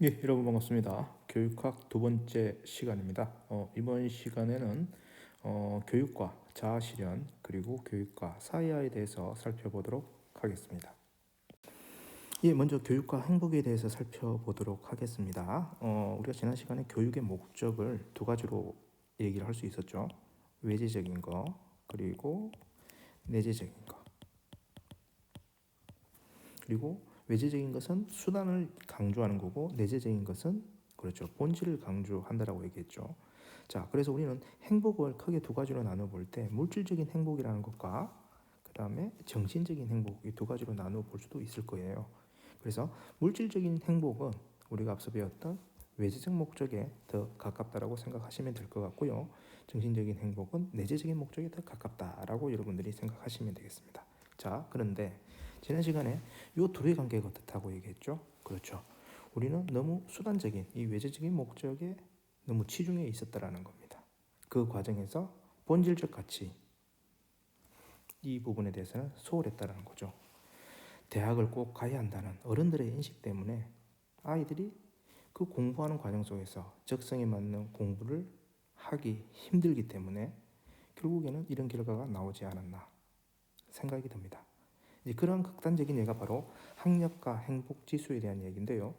예, 여러분 반갑습니다. 교육학 두 번째 시간입니다. 이번 시간에는 교육과 자아실현 그리고 교육과 사회화에 대해서 살펴보도록 하겠습니다. 예, 먼저 교육과 행복에 대해서 살펴보도록 하겠습니다. 우리가 지난 시간에 교육의 목적을 두 가지로 얘기를 할 수 있었죠. 외재적인 거 그리고 내재적인 거. 그리고 외재적인 것은 수단을 강조하는 거고 내재적인 것은 그렇죠. 본질을 강조한다라고 얘기했죠. 자, 그래서 우리는 행복을 크게 두 가지로 나눠 볼 때 물질적인 행복이라는 것과 그다음에 정신적인 행복 이 두 가지로 나눠 볼 수도 있을 거예요. 그래서 물질적인 행복은 우리가 앞서 배웠던 외재적 목적에 더 가깝다라고 생각하시면 될 것 같고요. 정신적인 행복은 내재적인 목적에 더 가깝다라고 여러분들이 생각하시면 되겠습니다. 자, 그런데 지난 시간에 이 둘의 관계가 어떻다고 얘기했죠? 그렇죠. 우리는 너무 수단적인 이 외재적인 목적에 너무 치중해 있었다라는 겁니다. 그 과정에서 본질적 가치 이 부분에 대해서는 소홀했다라는 거죠. 대학을 꼭 가야 한다는 어른들의 인식 때문에 아이들이 그 공부하는 과정 속에서 적성에 맞는 공부를 하기 힘들기 때문에 결국에는 이런 결과가 나오지 않았나 생각이 듭니다. 이제 그런 극단적인 예가 바로 학력과 행복 지수에 대한 얘기인데요.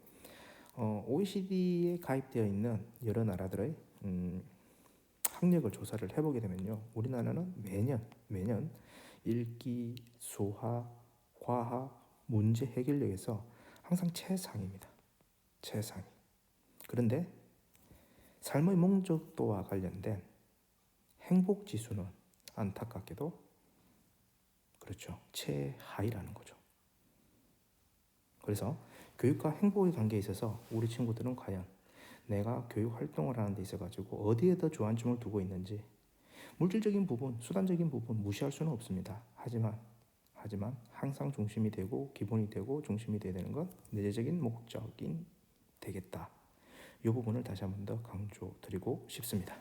OECD에 가입되어 있는 여러 나라들의 학력을 조사를 해보게 되면요, 우리나라는 매년 읽기, 수학, 과학, 문제 해결력에서 항상 최상입니다. 최상위. 그런데 삶의満足도와 관련된 행복 지수는 안타깝게도 그렇죠. 최하위라는 거죠. 그래서 교육과 행복의 관계에 있어서 우리 친구들은 과연 내가 교육 활동을 하는 데 있어 가지고 어디에 더 주안점을 두고 있는지 물질적인 부분, 수단적인 부분 무시할 수는 없습니다. 하지만 항상 중심이 되고 기본이 되고 중심이 되어야 되는 건 내재적인 목적인 되겠다. 이 부분을 다시 한 번 더 강조드리고 싶습니다.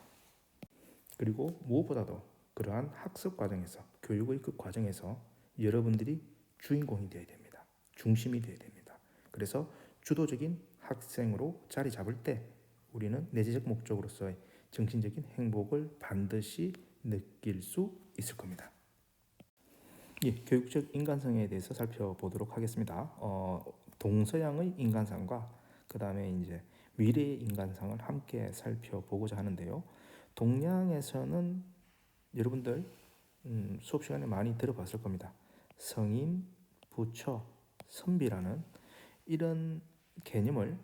그리고 무엇보다도 그러한 학습 과정에서 교육의 그 과정에서 여러분들이 주인공이 되어야 됩니다. 중심이 되어야 됩니다. 그래서 주도적인 학생으로 자리 잡을 때 우리는 내재적 목적으로서의 정신적인 행복을 반드시 느낄 수 있을 겁니다. 예, 교육적 인간성에 대해서 살펴보도록 하겠습니다. 동서양의 인간상과 그 다음에 이제 미래의 인간상을 함께 살펴보고자 하는데요. 동양에서는 여러분들 수업 시간에 많이 들어봤을 겁니다. 성인, 부처, 선비라는 이런 개념을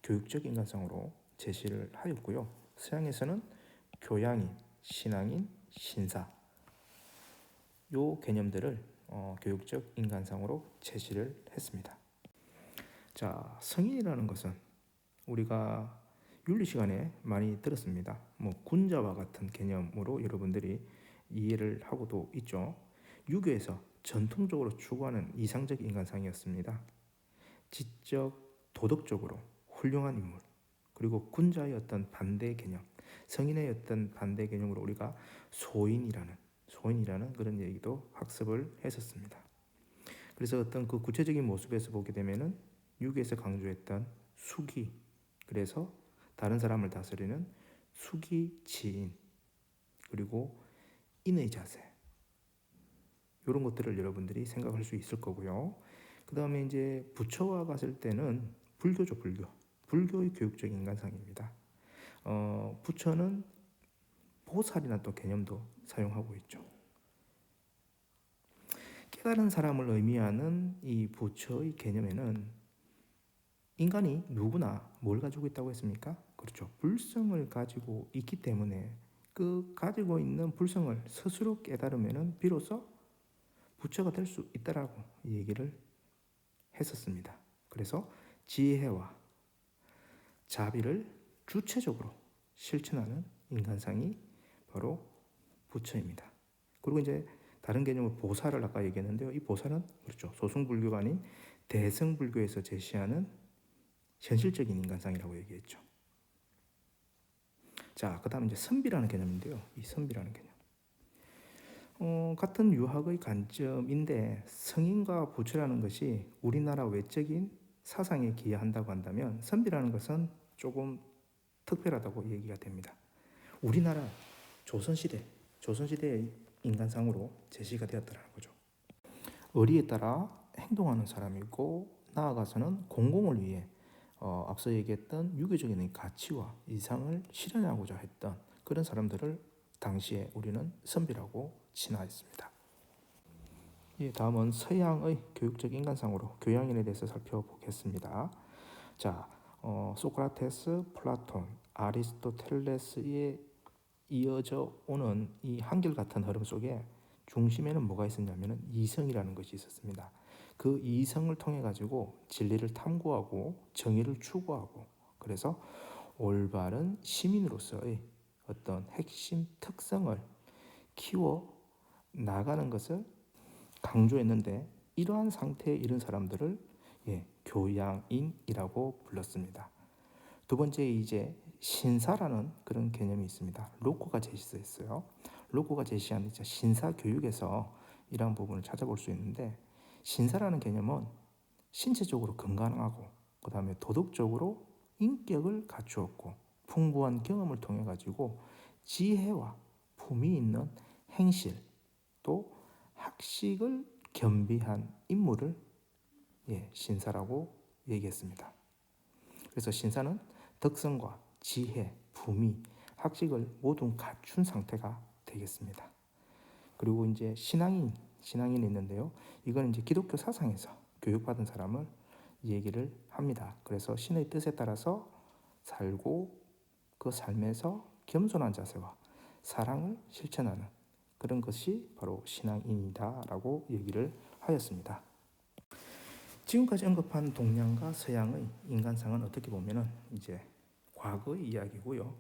교육적 인간성으로 제시를 하였고요. 서양에서는 교양인, 신앙인, 신사 요 개념들을 교육적 인간성으로 제시를 했습니다. 자, 성인이라는 것은 우리가 윤리 시간에 많이 들었습니다. 군자와 같은 개념으로 여러분들이 이해를 하고도 있죠. 유교에서 전통적으로 추구하는 이상적 인간상이었습니다. 지적, 도덕적으로 훌륭한 인물, 그리고 군자의 어떤 반대 개념, 성인의 어떤 반대 개념으로 우리가 소인이라는 그런 얘기도 학습을 했었습니다. 그래서 어떤 그 구체적인 모습에서 보게 되면은 유교에서 강조했던 수기, 그래서 다른 사람을 다스리는 수기지인, 그리고 인의 자세, 이런 것들을 여러분들이 생각할 수 있을 거고요. 그 다음에 이제 부처와 갔을 때는 불교죠, 불교의 교육적 인간상입니다. 부처는 보살이나 또 개념도 사용하고 있죠. 깨달은 사람을 의미하는 이 부처의 개념에는 인간이 누구나 뭘 가지고 있다고 했습니까? 그렇죠. 불성을 가지고 있기 때문에 그 가지고 있는 불성을 스스로 깨달으면 비로소 부처가 될 수 있다라고 얘기를 했었습니다. 그래서 지혜와 자비를 주체적으로 실천하는 인간상이 바로 부처입니다. 그리고 이제 다른 개념을 보살을 아까 얘기했는데요. 이 보살은 그렇죠. 소승불교가 아닌 대승불교에서 제시하는 현실적인 인간상이라고 얘기했죠. 자, 그다음 이제 선비라는 개념인데요. 이 선비라는 개념. 같은 유학의 관점인데 성인과 부처라는 것이 우리나라 외적인 사상에 기여한다고 한다면 선비라는 것은 조금 특별하다고 얘기가 됩니다. 우리나라 조선시대의 인간상으로 제시가 되었다는 거죠. 의리에 따라 행동하는 사람이고 나아가서는 공공을 위해 앞서 얘기했던 유교적인 가치와 이상을 실현하고자 했던 그런 사람들을 당시에 우리는 선비라고 칭하였습니다. 다음은 서양의 교육적 인간상으로 교양인에 대해서 살펴보겠습니다. 자, 소크라테스, 플라톤, 아리스토텔레스에 이어져 오는 이 한결같은 흐름 속에 중심에는 뭐가 있었냐면 이성이라는 것이 있었습니다. 그 이성을 통해 가지고 진리를 탐구하고 정의를 추구하고 그래서 올바른 시민으로서의 어떤 핵심 특성을 키워 나가는 것을 강조했는데 이러한 상태에 이른 사람들을 교양인이라고 불렀습니다. 두 번째 이제 신사라는 그런 개념이 있습니다. 로코가 제시했어요. 로코가 제시한 신사 교육에서 이러한 부분을 찾아볼 수 있는데 신사라는 개념은 신체적으로 건강하고 그 다음에 도덕적으로 인격을 갖추었고 풍부한 경험을 통해 가지고 지혜와 품위 있는 행실 또 학식을 겸비한 인물을 신사라고 얘기했습니다. 그래서 신사는 덕성과 지혜, 품위, 학식을 모두 갖춘 상태가 되겠습니다. 그리고 이제 신앙인이 있는데요. 이건 이제 기독교 사상에서 교육받은 사람을 얘기를 합니다. 그래서 신의 뜻에 따라서 살고 그 삶에서 겸손한 자세와 사랑을 실천하는 그런 것이 바로 신앙인이다라고 얘기를 하였습니다. 지금까지 언급한 동양과 서양의 인간상은 어떻게 보면은 이제 과거의 이야기고요.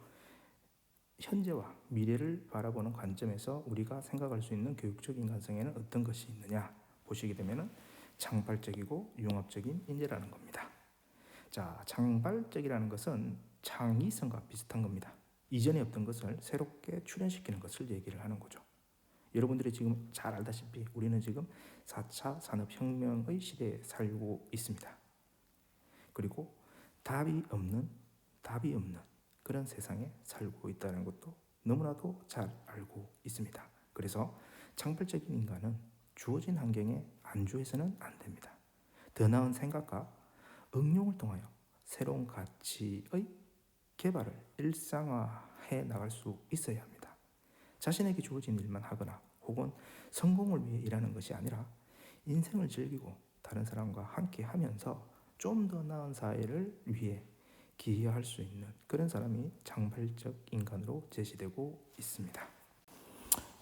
현재와 미래를 바라보는 관점에서 우리가 생각할 수 있는 교육적 인간성에는 어떤 것이 있느냐 보시게 되면은 창발적이고 융합적인 인재라는 겁니다. 자, 창발적이라는 것은 창의성과 비슷한 겁니다. 이전에 없던 것을 새롭게 출현시키는 것을 얘기를 하는 거죠. 여러분들이 지금 잘 알다시피 우리는 지금 4차 산업혁명의 시대에 살고 있습니다. 그리고 답이 없는 그런 세상에 살고 있다는 것도 너무나도 잘 알고 있습니다. 그래서 창발적인 인간은 주어진 환경에 안주해서는 안 됩니다. 더 나은 생각과 응용을 통하여 새로운 가치의 개발을 일상화해 나갈 수 있어야 합니다. 자신에게 주어진 일만 하거나 혹은 성공을 위해 일하는 것이 아니라 인생을 즐기고 다른 사람과 함께 하면서 좀 더 나은 사회를 위해 기여할 수 있는 그런 사람이 창발적 인간으로 제시되고 있습니다.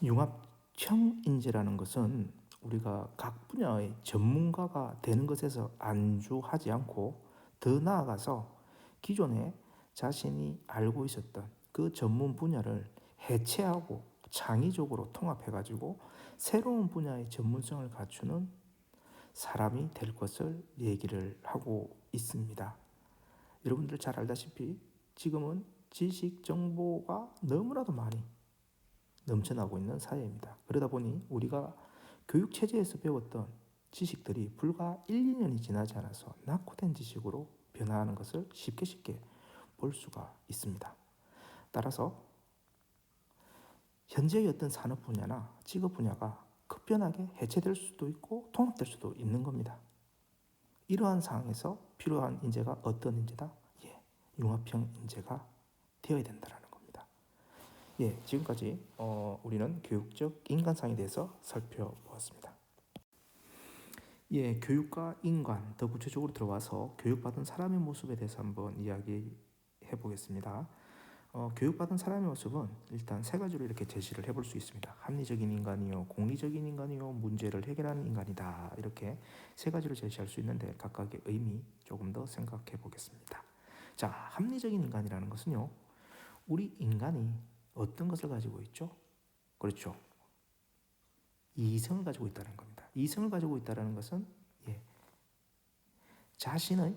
융합형 인재라는 것은 우리가 각 분야의 전문가가 되는 것에서 안주하지 않고 더 나아가서 기존에 자신이 알고 있었던 그 전문 분야를 해체하고 창의적으로 통합해가지고 새로운 분야의 전문성을 갖추는 사람이 될 것을 얘기를 하고 있습니다. 여러분들 잘 알다시피 지금은 지식 정보가 너무나도 많이 넘쳐나고 있는 사회입니다. 그러다 보니 우리가 교육체제에서 배웠던 지식들이 불과 1, 2년이 지나지 않아서 낙후된 지식으로 변화하는 것을 쉽게 볼 수가 있습니다. 따라서 현재의 어떤 산업 분야나 직업 분야가 급변하게 해체될 수도 있고 통합될 수도 있는 겁니다. 이러한 상황에서 필요한 인재가 어떤 인재다? 융합형 인재가 되어야 된다는 겁니다. 지금까지 우리는 교육적 인간상에 대해서 살펴보았습니다. 교육과 인간 더 구체적으로 들어와서 교육받은 사람의 모습에 대해서 한번 이야기해 보겠습니다. 교육받은 사람의 모습은 일단 세 가지로 이렇게 제시를 해볼 수 있습니다. 합리적인 인간이요, 공리적인 인간이요, 문제를 해결하는 인간이다. 이렇게 세 가지로 제시할 수 있는데 각각의 의미 조금 더 생각해 보겠습니다. 자, 합리적인 인간이라는 것은요, 우리 인간이 어떤 것을 가지고 있죠? 그렇죠. 이성을 가지고 있다는 겁니다. 이성을 가지고 있다는 것은 자신의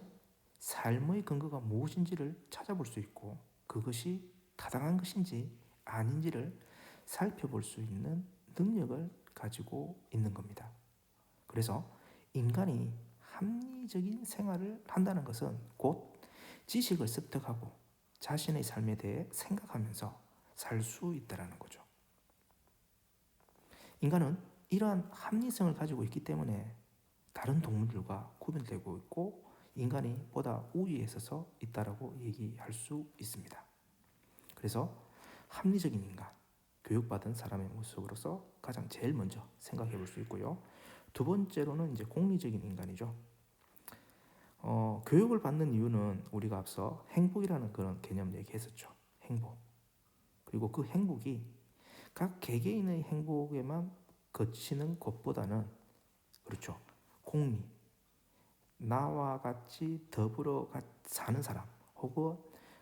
삶의 근거가 무엇인지를 찾아볼 수 있고 그것이 타당한 것인지 아닌지를 살펴볼 수 있는 능력을 가지고 있는 겁니다. 그래서 인간이 합리적인 생활을 한다는 것은 곧 지식을 습득하고 자신의 삶에 대해 생각하면서 살 수 있다는 거죠. 인간은 이러한 합리성을 가지고 있기 때문에 다른 동물들과 구별되고 있고 인간이 보다 우위에 서서 있다라고 얘기할 수 있습니다. 그래서 합리적인 인간, 교육받은 사람의 모습으로서 가장 제일 먼저 생각해 볼 수 있고요. 두 번째로는 이제 공리적인 인간이죠. 교육을 받는 이유는 우리가 앞서 행복이라는 그런 개념 얘기했었죠. 행복. 그리고 그 행복이 각 개개인의 행복에만 그치는 것보다는 그렇죠. 공리, 나와 같이 더불어 사는 사람 혹은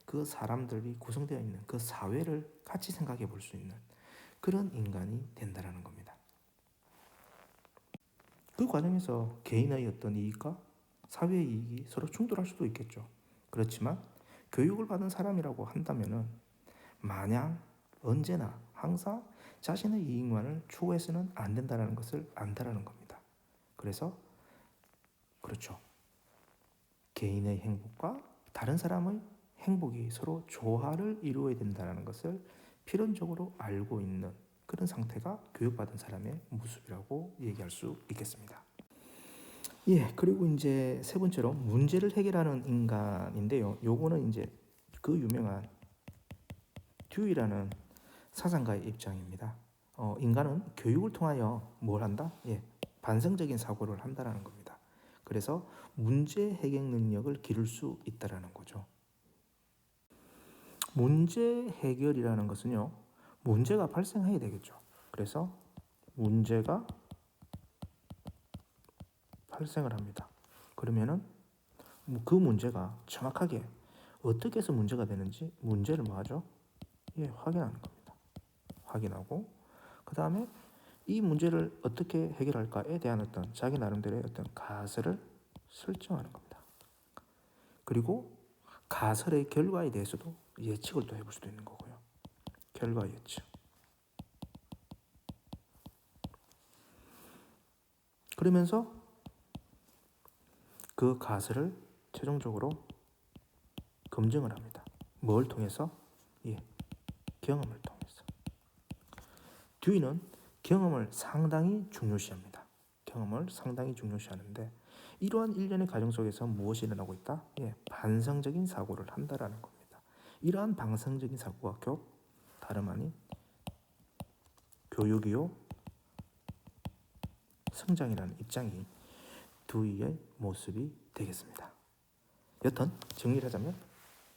그 사람들이 구성되어 있는 그 사회를 같이 생각해 볼 수 있는 그런 인간이 된다는 겁니다. 그 과정에서 개인의 어떤 이익과 사회의 이익이 서로 충돌할 수도 있겠죠. 그렇지만 교육을 받은 사람이라고 한다면은 마냥 언제나 항상 자신의 이익만을 추구해서는 안 된다는 것을 안다라는 겁니다. 그래서 그렇죠. 개인의 행복과 다른 사람의 행복이 서로 조화를 이루어야 된다는 것을 필연적으로 알고 있는 그런 상태가 교육받은 사람의 모습이라고 얘기할 수 있겠습니다. 예, 그리고 이제 세 번째로 문제를 해결하는 인간인데요. 요거는 이제 그 유명한 듀이라는 사상가의 입장입니다. 인간은 교육을 통하여 뭘 한다? 예, 반성적인 사고를 한다라는 겁니다. 그래서 문제 해결 능력을 기를 수 있다라는 거죠. 문제 해결이라는 것은요, 문제가 발생해야 되겠죠. 그래서 문제가 발생을 합니다. 그러면은 그 문제가 정확하게 어떻게 해서 문제가 되는지 문제를 뭐 하죠? 예, 확인하는 겁니다. 확인하고 그 다음에 이 문제를 어떻게 해결할까에 대한 어떤 자기 나름대로의 어떤 가설을 설정하는 겁니다. 그리고 가설의 결과에 대해서도 예측을 또 해볼 수도 있는 거고요. 결과 예측. 그러면서 그 가설을 최종적으로 검증을 합니다. 뭘 통해서? 예, 경험을 통해서. 듀이는 경험을 상당히 중요시합니다. 경험을 상당히 중요시하는데 이러한 일련의 과정 속에서 무엇이 일어나고 있다? 예, 반성적인 사고를 한다라는 겁니다. 이러한 반성적인 사고가 곧 다름 아닌 교육이요 성장이라는 입장이 듀이의 모습이 되겠습니다. 여튼 정리를 하자면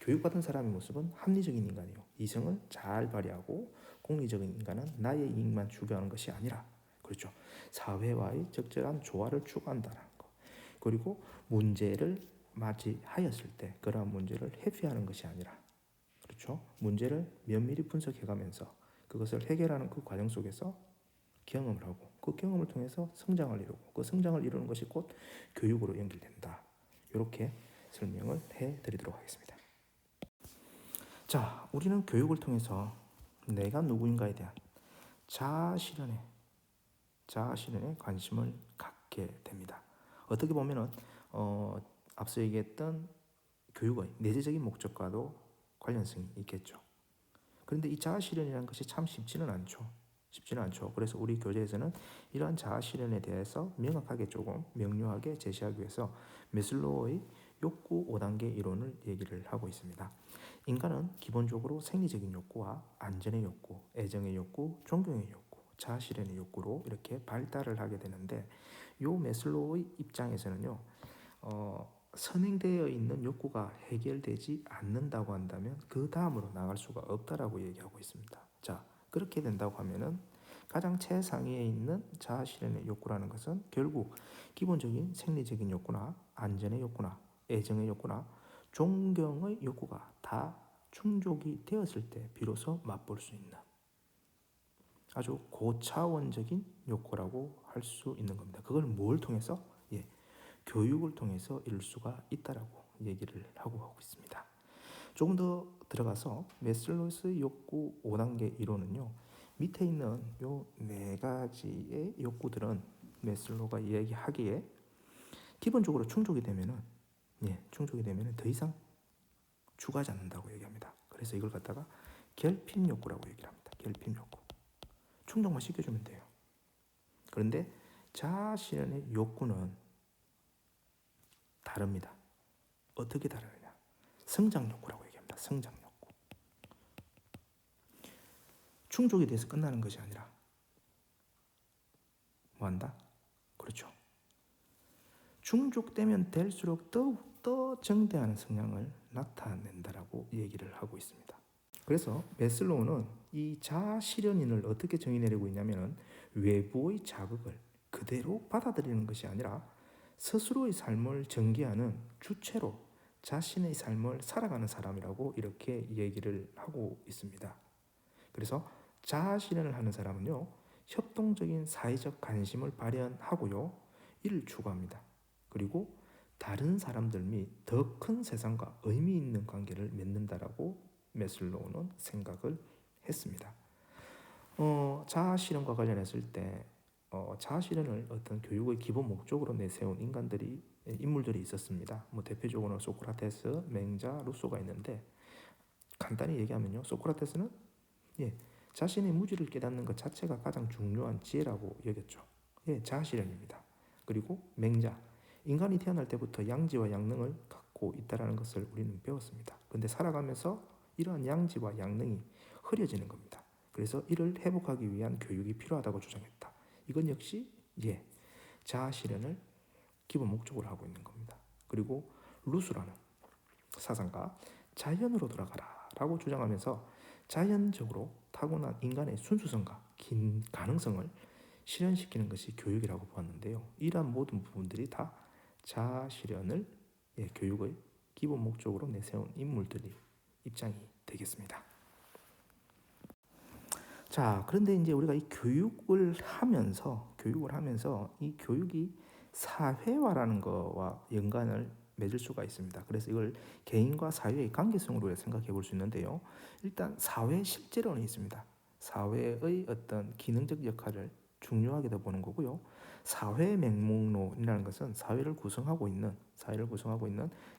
교육받은 사람의 모습은 합리적인 인간이요. 이성을 잘 발휘하고 공리적인 인간은 나의 이익만 추구하는 것이 아니라 그렇죠. 사회와의 적절한 조화를 추구한다는 것. 그리고 문제를 맞이하였을 때 그러한 문제를 회피하는 것이 아니라 그렇죠. 문제를 면밀히 분석해가면서 그것을 해결하는 그 과정 속에서 경험을 하고 그 경험을 통해서 성장을 이루고 그 성장을 이루는 것이 곧 교육으로 연결된다. 이렇게 설명을 해드리도록 하겠습니다. 자, 우리는 교육을 통해서 내가 누구인가에 대한 자아 실현에 관심을 갖게 됩니다. 어떻게 보면은 앞서 얘기했던 교육의 내재적인 목적과도 관련성이 있겠죠. 그런데 이 자아 실현이라는 것이 참 쉽지는 않죠. 그래서 우리 교재에서는 이러한 자아 실현에 대해서 명확하게 조금 명료하게 제시하기 위해서 메슬로우의 욕구 5단계 이론을 얘기를 하고 있습니다. 인간은 기본적으로 생리적인 욕구와 안전의 욕구, 애정의 욕구, 존경의 욕구, 자아 실현의 욕구로 이렇게 발달을 하게 되는데 요 메슬로우의 입장에서는요. 선행되어 있는 욕구가 해결되지 않는다고 한다면 그 다음으로 나갈 수가 없다라고 얘기하고 있습니다. 자, 그렇게 된다고 하면은 가장 최상위에 있는 자아 실현의 욕구라는 것은 결국 기본적인 생리적인 욕구나 안전의 욕구나 애정의 욕구나 존경의 욕구가 다 충족이 되었을 때 비로소 맛볼 수 있는 아주 고차원적인 욕구라고 할 수 있는 겁니다. 그걸 뭘 통해서? 예, 교육을 통해서 이룰 수가 있다라고 얘기를 하고 있습니다. 조금 더 들어가서 메슬로우의 욕구 5단계 이론은요. 밑에 있는 요 네 가지의 욕구들은 메슬로우가 이야기하기에 기본적으로 충족이 되면은 더 이상 추구하지 않는다고 얘기합니다. 그래서 이걸 갖다가 결핍 욕구라고 얘기를 합니다. 결핍 욕구. 충족만 시켜주면 돼요. 그런데 자아 실현의 욕구는 다릅니다. 어떻게 다르느냐? 성장 욕구라고 얘기합니다. 성장 욕구. 충족이 돼서 끝나는 것이 아니라 뭐한다? 그렇죠. 충족되면 될수록 더욱더 정대한 성향을 나타낸다라고 얘기를 하고 있습니다. 그래서 매슬로우는 이 자아 실현인을 어떻게 정의 내리고 있냐면 외부의 자극을 그대로 받아들이는 것이 아니라 스스로의 삶을 전개하는 주체로 자신의 삶을 살아가는 사람이라고 이렇게 얘기를 하고 있습니다. 그래서 자아 실현을 하는 사람은요, 협동적인 사회적 관심을 발현하고요, 이를 추구합니다. 그리고 다른 사람들 및 더 큰 세상과 의미 있는 관계를 맺는다라고 매슬로우는 생각을 했습니다. 자아 실현과 관련했을 때 자아 실현을 어떤 교육의 기본 목적으로 내세운 인물들이 있었습니다. 대표적으로는 소크라테스, 맹자, 루소가 있는데 간단히 얘기하면요, 소크라테스는 자신의 무지를 깨닫는 것 자체가 가장 중요한 지혜라고 여겼죠. 자아 실현입니다. 그리고 맹자, 인간이 태어날 때부터 양지와 양능을 갖고 있다는 것을 우리는 배웠습니다. 그런데 살아가면서 이러한 양지와 양능이 흐려지는 겁니다. 그래서 이를 회복하기 위한 교육이 필요하다고 주장했다. 이건 역시 자아 실현을 기본 목적으로 하고 있는 겁니다. 그리고 루스라는 사상가, 자연으로 돌아가라 라고 주장하면서 자연적으로 타고난 인간의 순수성과 긴 가능성을 실현시키는 것이 교육이라고 보았는데요. 이러한 모든 부분들이 다 자아 실현을 교육의 기본 목적으로 내세운 인물들이 입장이 되겠습니다. 자, 그런데 이제 우리가 이 교육을 하면서 이 교육이 사회화라는 거와 연관을 맺을 수가 있습니다. 그래서 이걸 개인과 사회의 관계성으로 생각해 볼 수 있는데요. 일단 사회 실제론이 있습니다. 사회의 어떤 기능적 역할을 중요하게 보는 거고요. 사회 맹목론이라는 것은 사회를 구성하고 있는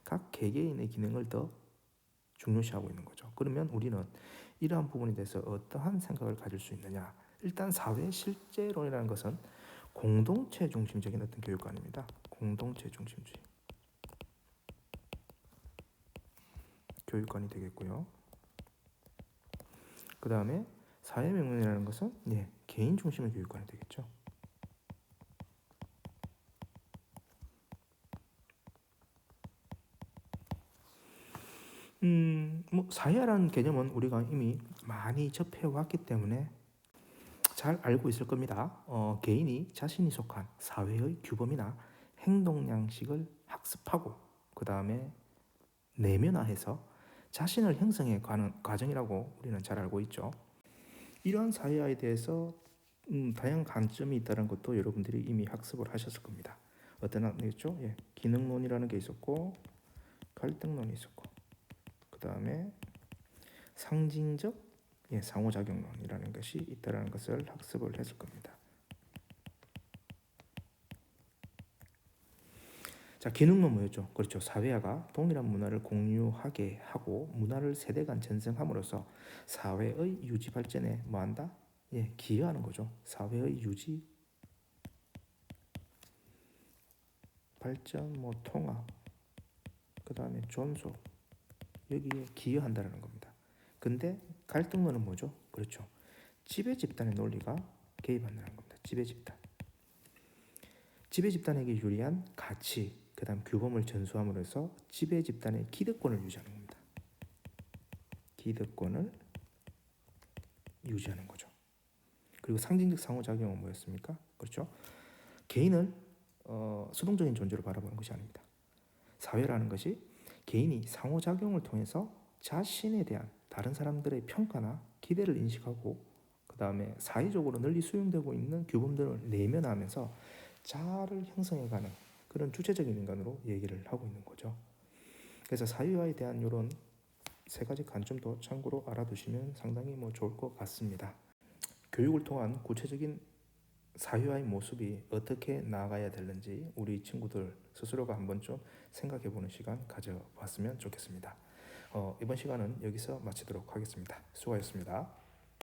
각 개개인의 기능을 더 중요시하고 있는 거죠. 그러면 우리는 이러한 부분에 대해서 어떠한 생각을 가질 수 있느냐? 일단 사회 실제론이라는 것은 공동체 중심적인 어떤 교육관입니다. 공동체 중심주의 교육관이 되겠고요. 그 다음에 사회명령이라는 것은 개인 중심의 교육관이 되겠죠. 사회라는 개념은 우리가 이미 많이 접해왔기 때문에 잘 알고 있을 겁니다. 개인이 자신이 속한 사회의 규범이나 행동 양식을 학습하고 그 다음에 내면화해서 자신을 형성해 가는 과정이라고 우리는 잘 알고 있죠. 이러한 사회화에 대해서 다양한 관점이 있다는 것도 여러분들이 이미 학습을 하셨을 겁니다. 어떤 학이죠? 기능론이라는 게 있었고 갈등론이 있었고 그 다음에 상징적 상호작용론이라는 것이 있다는 것을 학습을 했을 겁니다. 자, 기능론 뭐였죠? 그렇죠. 사회화가 동일한 문화를 공유하게 하고 문화를 세대 간 전승함으로써 사회의 유지 발전에 뭐한다? 기여하는 거죠. 사회의 유지 발전, 통합, 그 다음에 존속 여기에 기여한다는 겁니다. 근데 갈등론은 뭐죠? 그렇죠. 지배 집단의 논리가 개입한다는 겁니다. 지배 집단에게 유리한 가치, 그 다음 규범을 전수함으로써 지배 집단의 기득권을 유지하는 겁니다. 기득권을 유지하는 거죠. 그리고 상징적 상호작용은 뭐였습니까? 그렇죠. 개인을 수동적인 존재로 바라보는 것이 아닙니다. 사회라는 것이 개인이 상호작용을 통해서 자신에 대한 다른 사람들의 평가나 기대를 인식하고 그 다음에 사회적으로 널리 수용되고 있는 규범들을 내면하면서 자아를 형성해가는 그런 주체적인 인간으로 얘기를 하고 있는 거죠. 그래서 사회화에 대한 이런 세 가지 관점도 참고로 알아두시면 상당히 좋을 것 같습니다. 교육을 통한 구체적인 사회와의 모습이 어떻게 나아가야 되는지 우리 친구들 스스로가 한번 좀 생각해 보는 시간 가져봤으면 좋겠습니다. 이번 시간은 여기서 마치도록 하겠습니다. 수고하셨습니다.